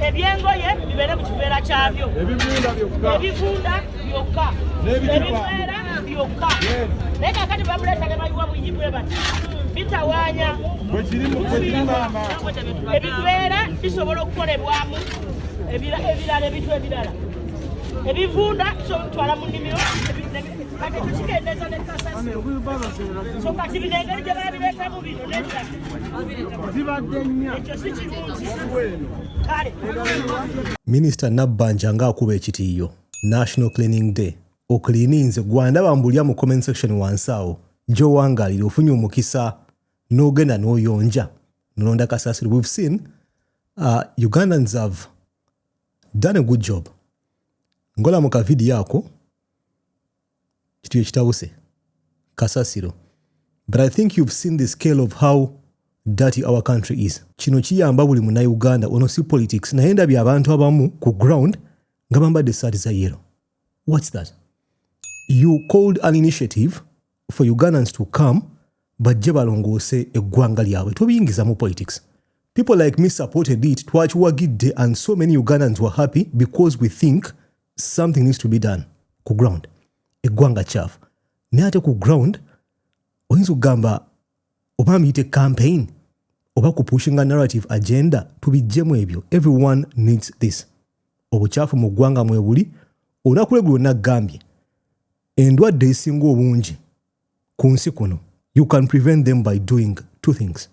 ebyengoye bibere mu kibeera kyabyo ebivunda byokka ebifeera byokka naye kakati bamuleeta ne bayiwa buyibwe bati bitawaanya ebibeera bisobola okukolebwamu ebirala ebintu ebirala ebivunda sobitwala mu nnimiro kati tukikendeeza ne kasasiro so kati bino engeri gye babireetamu bino ekyo si kirungi kale Minisita Nabbanja ng'akuba ekitiiyo National Cleaning Day okliininze gwandaba mbulya mu comment section wansi awo gy'owangaalira ofunye omukisa n'ogenda n'oyonja nolonda kasasiro. We've seen Ugandans have done a good job. Ngola mu kavidiyo ako kitiyo kitabuse kasasiro. But I think you've seen the scale of how dirty our country is. Kino kiyamba buli munnauganda ono si politics naye ndabye abantu abamu ku ground nga bambadde essaati za yellow. What's that? You called an initiative for Ugandans to come bajje balongoose eggwanga lyabwe. Tobiyingiza mu politics. People like me supported it, twakiwagidde, and so many Ugandans were happy because we think something needs to be done ku ground. Eggwanga kyafu. Naye ate ku ground oyinza okugamba oba muyite campaign oba kupushing a narrative agenda tubijjemu ebyo. Everyone needs this. Obukyafu mu ggwanga mwe buli. Olunaku lwe lwonna gambye endwadde ezisinga obungi ku nsi kuno you can prevent them by doing two things: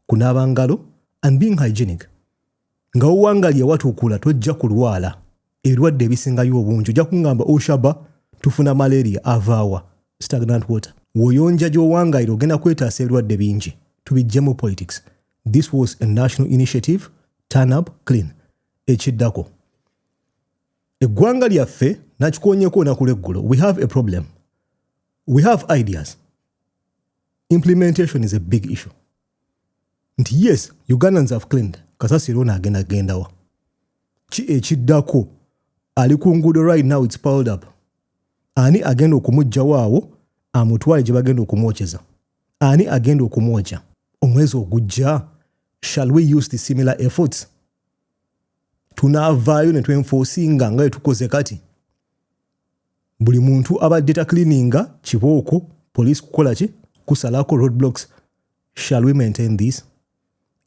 kunaaba ngalo and being hygienic. Nga owangalya watuukula tojja kulwala ebirwadde ebisingayo obungi. Ojja kungamba oshaba tufuna malaria avaawa stagnant water. Woyonja gy'owangalira ogenda kwetaasa ebirwadde bingi. Tubijjemu politics. This was a national initiative. Turn up clean. Ekiddako eggwanga lyaffe nakikoonyeko nakuleggulo. We have a problem. We have ideas. Implementation is a big issue. Nti yes, Ugandans have cleaned. Kasasiro n'agenda gendawa. Ki ekiddako ali ku nguudo right now, it's piled up. Ani agenda okumujja waawo amutwale gye bagenda okumwokyeza? Ani agenda okumwokya? Omwezi ogujja, shall we use the similar efforts? Tunaavaayo ne twenforcinga nga tukoze kati. Buli muntu abadde taklininga kibooko police kukola ki? Kusalako roadblocks. Shall we maintain this?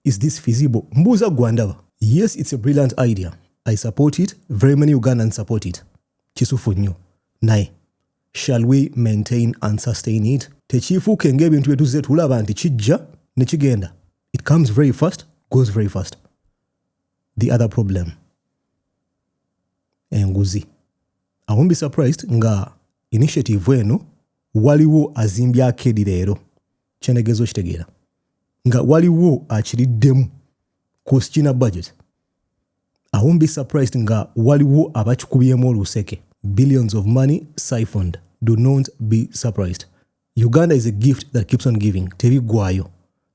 Is this feasible? Mbuuza gwandaba. Yes, it's a brilliant idea. I support it. Very many Ugandans support it. Kisufu nnyo. Naye shall we maintain and sustain it? Tekiifuuke ng'ebintu bye tuzze tulaba nti kijja ne kigenda. It comes very fast, goes very fast. The other problem, enguzi. I won't be surprised nga initiative eno waliwo azimbya akedi leero. Kyenegezo kitegeera. Nga waliwo akiriddemu kusina budget. I won't be surprised nga waliwo abakikubyemu oluseke. Billions of money siphoned. Do not be surprised. Uganda is a gift that keeps on giving. Tebigwayo.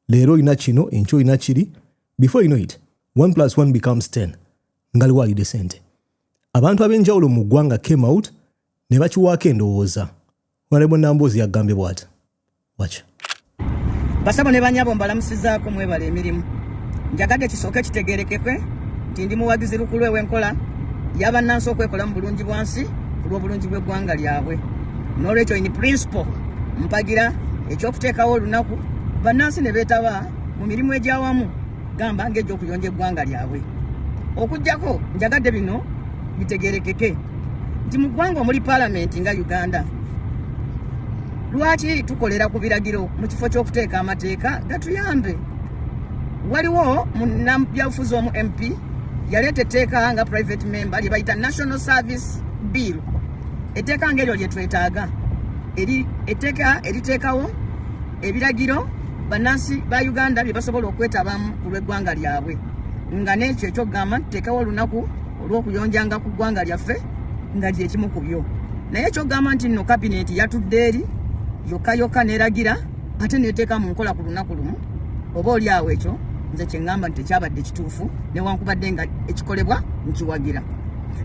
Leero ina kino, encho ina kiri. Before you know it, 1 plus 1 becomes 10. Ngali walide sente. Abantu ab'enjawulo mu ggwanga came out ne bakiwaako endowooza. Honorable Nambozi yagambye bw'ati. Watch. Basabo ne banyabo mbalamusizaako mwebala emirimu. Njagadde kisooke kitegeerekekwe nti ndi muwagizi lukulu ew'enkola y'abannansi okwekola mu bulungi bwansi ku lw'obulungi bw'eggwanga lyabwe. N'olwekyo in principle mpagira ekyokuteekawo olunaku bannansi ne beetaba mu mirimu egyawamu gamba ng'egy'okuyonja eggwanga lyabwe. Okuggyako njagadde bino bitegeerekeke nti mu ggwanga omuli paalamenti nga Uganda lwaki tukolera ku biragiro mu kifo ky'okuteeka amateeka gatuyambe. Waliwo munnabyabufuzi omu MP yaleeta etteeka nga private member lye bayita National Service Bill. Etteeka ng'eryo lye twetaaga. Etteeka eriteekawo ebiragiro bannansi ba Uganda bye basobola okwetabamu ku lw'eggwanga lyabwe. Nga n'ekyo ekyokugamba tuteekawo olunaku olw'okuyonjanga ku ggwanga lyaffe nga gyekimu ku byo. Naye ekyokugamba nti nno kabineti yatudde eri yokka n'eragira ate n'eteeka mu nkola ku lunaku lumu, oba oli awo ekyo nze kye ŋŋamba nti tekyabadde kituufu newankubadde nga ekikolebwa nkiwagira.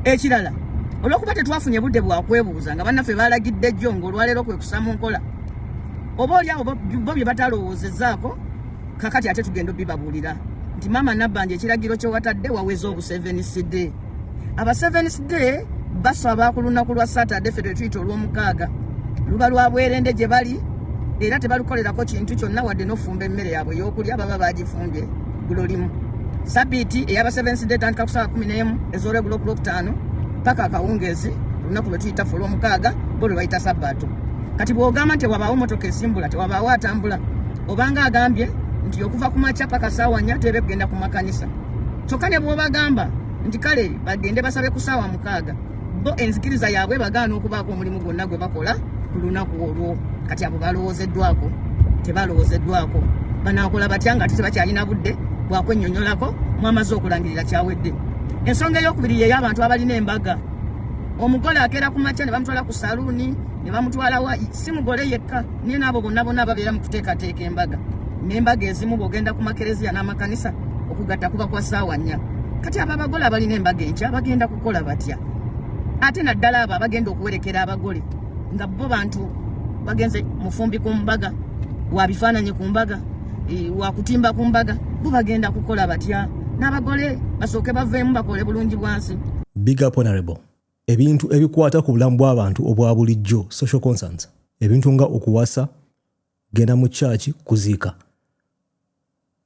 Ekirala, olw'okuba tetwafunye budde bwa kwebuuza nga bannaffe baalagidde jjo ng'olwaleero kwe kussa mu nkola, oba oli awo bo bye batalowoozezaako kakati ate tugenda obibabuulira. nti mama Nabbanja ekiragiro kye watadde waweza obu 7th day. Aba 7th day basaba ku lunaku lwa Saturday ffe tuyita olw'omukaaga. Luba lwa bwerende gye bali era tebalukolerako kintu kyonna wadde n'ofumba emmere yaabwe y'okulya baba bagifumbye gulo limu. Sabbiiti ey'aba 7th day tandika ku ssaawa 11 ez'olweggulo ku Lwokutaano paka akawungeezi lunaku lwe tuyita ffe olw'omukaaga bo lwe bayita Sabbaato. Kati bw'ogamba nti wabaawo motoka esimbula tewabaawo atambula obanga agambye nti okuva ku makya paka ssaawa 4 tebe kugenda ku makanisa. Kyokka ne bw'obagamba nti kale bagende basabe ku ssaawa 6 bo enzikiriza yaabwe bagaana okubaako omulimu gwonna gwe bakola ku lunaku olwo. Kati abo balowoozeddwako tebalowoozeddwako banaakola batya nga ate tebakyalina budde bwakwennyonnyolako mwamaze okulangirira kyawedde. Ensonga ey'okubiri y'abantu abalina embaga. Omugole akeera ku makya ne bamutwala ku saluuni ne bamutwala wa si mugole yekka naye n'abo bonna ababeera mu kuteekateeka embaga. N'embaga ezimu bw'ogenda ku makereziya n'amakanisa okugatta kuba kwa ssaawa 4. Kati abo abagole abalina embaga enkya bagenda kukola batya? Ate naddala abo abagenda okuwerekera abagole nga bo bantu bagenze mufumbi ku mbaga wa bifaananyi ku mbaga wa kutimba ku mbaga bo bagenda kukola batya? N'abagole basooke baveemu bakole bulungi bwansi. Big up honorable. Ebintu ebikwata ku bulamu bw'abantu obwa bulijjo social concerns. Ebintu nga okuwasa, genda mu church, kuziika.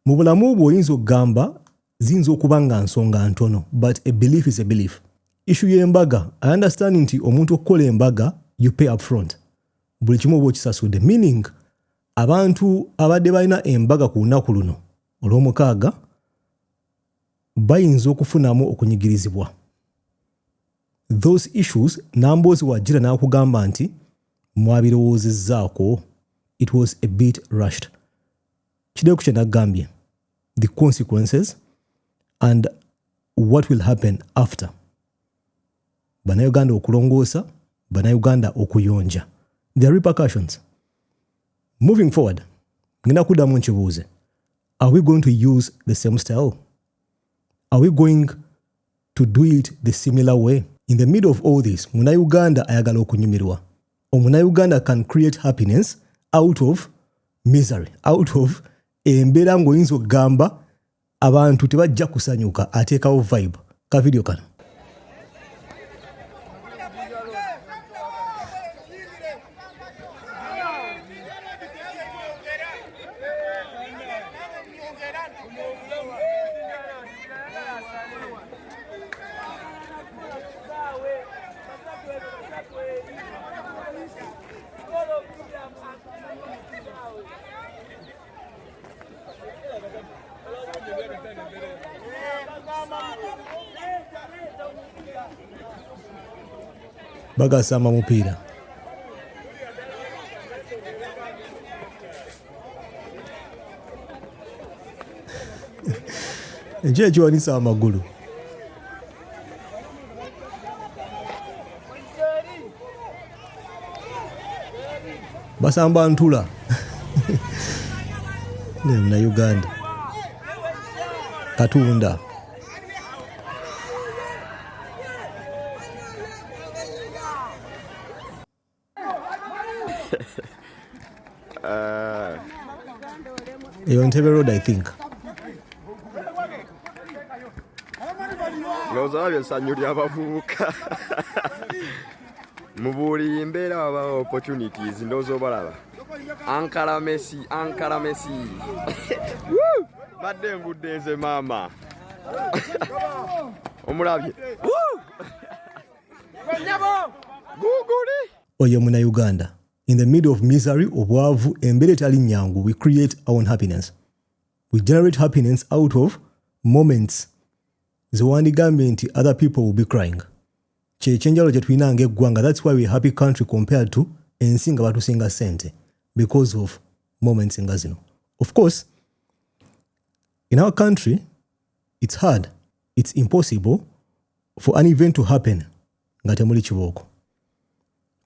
Mu bulamu bwo oyinza okugamba ziyinza okuba nga nsonga ntono, but a belief is a belief. Issue y'embaga, I understand nti omuntu okukola embaga you pay up front. Buli kimu oba okisasudde, meaning abantu abadde balina embaga ku lunaku luno olw'omukaaga bayinza okufunamu okunyigirizibwa. Those issues Namboozi wajjira n'akugamba nti mwabirowoozezzaako, it was a bit rushed. Kiddeeku kye naggambye, the consequences and what will happen after. Bannayuganda okulongoosa, Bannayuganda okuyonja. There are repercussions. Moving forward, ngenda kuddamu nkibuuze. Are we going to use the same style? Are we going to do it the similar way? In the middle of all this, Munnayuganda ayagala okunyumirwa. Omunnayuganda can create happiness out of misery, out of embeera ng'oyinza okugamba abantu tebajja kusanyuka ateekawo vibe. Ka video kano. Bagasamba mupiira. Enje ekiwanisa amagulu. Basamba ntula. Ne Munnayuganda. Katunda. On Tebe Road, I think. Lozabye sanyuli abavubuka. Mubuli imbeera waba opportunities ndozo balaba. Ankara Messi. Woo! Badde ngudde nze mama. Omulabye. Woo! Guguli. Oyo Munnayuganda. In the middle of misery, obwavu, embeera etali nnyangu, we create our own happiness. We generate happiness out of moments. Zewandigambye nti other people will be crying. Kyekyenjalo kye tulina ng'eggwanga. That's why we're a happy country compared to ensi nga batusinga ssente. Because of moments nga zino. Of course, in our country, it's hard. It's impossible for an event to happen nga temuli kibooko.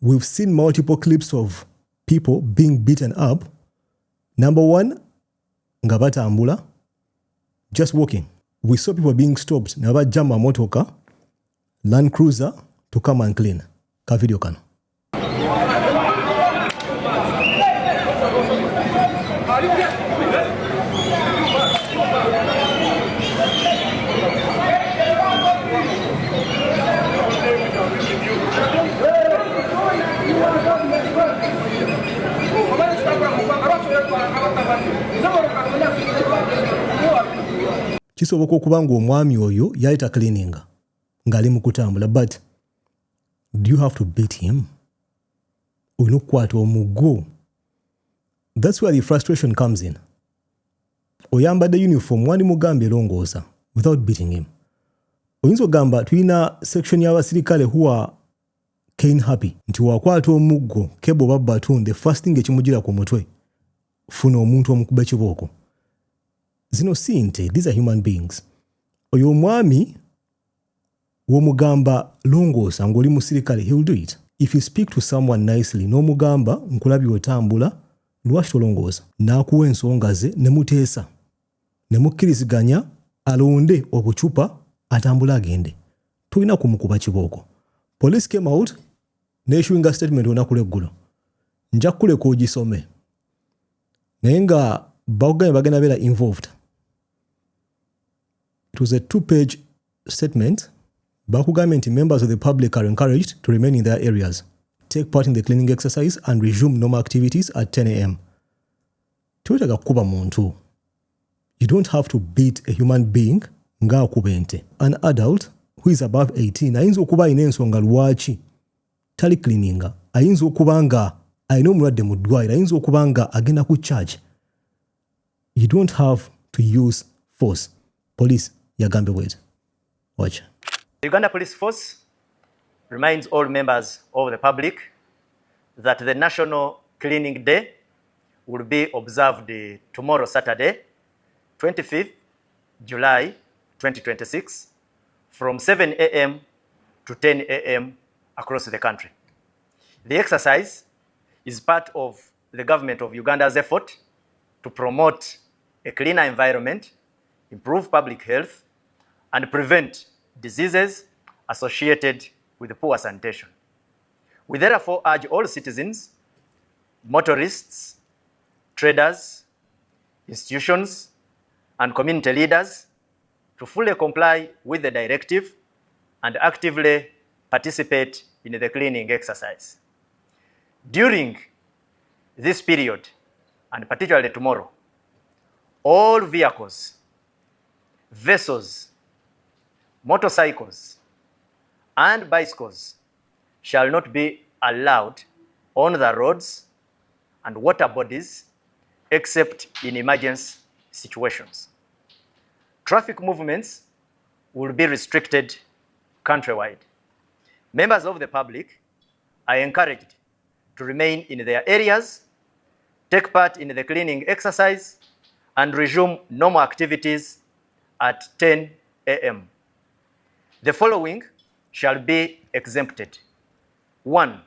We've seen multiple clips of people being beaten up. Number one, nga batambula, just walking. We saw people being stopped. Nga bajjama motoka, Land Cruiser, to come and clean. Ka video kano. kisoboka okuba ng'omwami oyo yayita cleaning ng'ali mu kutambula, but do you have to beat him? Olina okukwata omuggo. That's where the frustration comes in. Oyambadde uniform wandi mugambye erongoosa without beating him. Oyinza ogamba tulina section y'abasirikale who are cane happy nti wakwata omuggo kebo babbatun, the first thing ekimugira ku mutwe funa omuntu omukuba kibooko. Zino si nte, these are human beings. Oyo omwami w'omugamba longoosa ng'oli musirikale, he will do it. If you speak to someone nicely n'omugamba nkulabye otambula lwaki tolongoosa, n'akuwa ensonga ze ne muteesa ne mukkiriziganya alonde obucupa atambula agende, tulina kumukuba kibooko. Police came out n'issuing statement olunaku lw'eggulo, nja kuleka ogisome naye nga bakugambye bagenda beera involved. It was a 2-page statement. Bakugambye nti members of the public are encouraged to remain in their areas, take part in the cleaning exercise and resume normal activities at 10 a.m. Tuwetaga kukuba muntu. You don't have to beat a human being nga akuba ente. An adult who is above 18 ayinza okuba alina ensonga lwaki tali cleaninga, ayinza okuba nga alina omulwadde mu ddwaliro, ayinza okuba nga agenda ku charge. You don't have to use force. Police yagambe bwete. Watch. The Uganda Police Force reminds all members of the public that the National Cleaning Day will be observed tomorrow, Saturday, 25th July 2026, from 7 a.m. to 10 a.m. across the country. The exercise is part of the government of Uganda's effort to promote a cleaner environment, improve public health, and prevent diseases associated with poor sanitation. We therefore urge all citizens, motorists, traders, institutions, and community leaders to fully comply with the directive and actively participate in the cleaning exercise. During this period, and particularly tomorrow, all vehicles, vessels, motorcycles, and bicycles shall not be allowed on the roads and water bodies except in emergency situations. Traffic movements will be restricted countrywide. Members of the public are encouraged to remain in their areas, take part in the cleaning exercise, and resume normal activities at 10 a.m. The following shall be exempted. 1.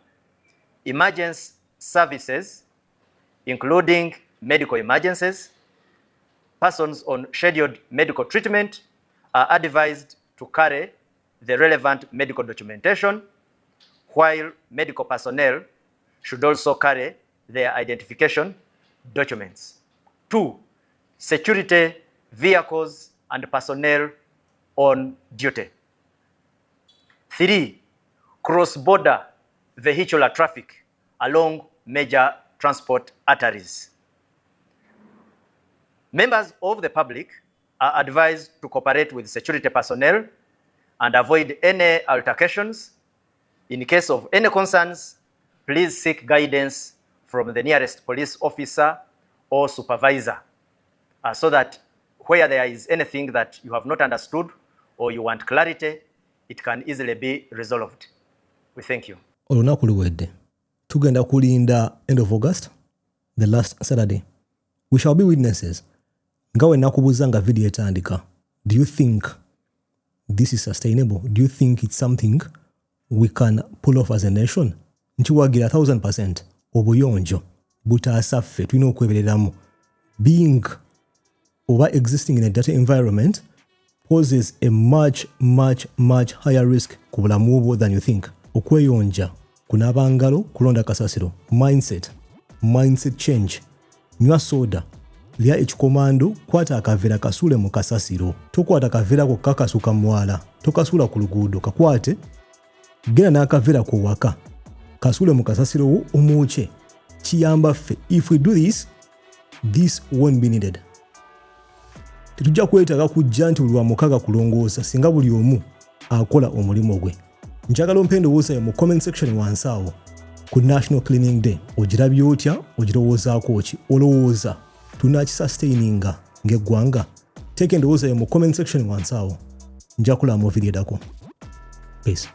Emergency services, including medical emergencies. Persons on scheduled medical treatment are advised to carry the relevant medical documentation, while medical personnel should also carry their identification documents. 2. Security vehicles and personnel on duty. 3. Cross-border vehicular traffic along major transport arteries. Members of the public are advised to cooperate with security personnel and avoid any altercations. In case of any concerns, please seek guidance from the nearest police officer or supervisor, so that where there is anything that you have not understood or you want clarity, it can easily be resolved. We thank you. Olunaku luwedde. Tugenda kulinda end of August, the last Saturday. We shall be witnesses. Nga we nakubuuza nga video etandika. Do you think this is sustainable? Do you think it's something we can pull off as a nation? Nchiwagira 1000% obuyonjo butaasaffe tulina okwebereramu. Being or existing in a dirty environment poses a much higher risk ku bulamu bwo than you think. Okweyonja, kunaaba ngalo, kulonda kasasiro. Mindset change. Nywa soda. Lya ekikomando, kwata akavera kasule mu kasasiro. Tokwata akavera ko kakasuka mwala. Tokasula ku luguudo, kakwate. Genda n'akavera ko waka. Kasule mu kasasiro wo omuuche. Kiyamba ffe. If we do this, this won't be needed. Tetujja kwetaaga kujja nti lwa mukaga kulongoosa singa buli omu akola omulimu gwe. Njagala ompe endowooza yo mu comment section wansi awo ku National Cleaning Day. Ogirabye otya? Ogirowoozaako ki? Olowooza tunakisustaininga ng'eggwanga? Teeka endowooza yo mu comment section wansi awo. Nja kulaba mu video eddako. Peace.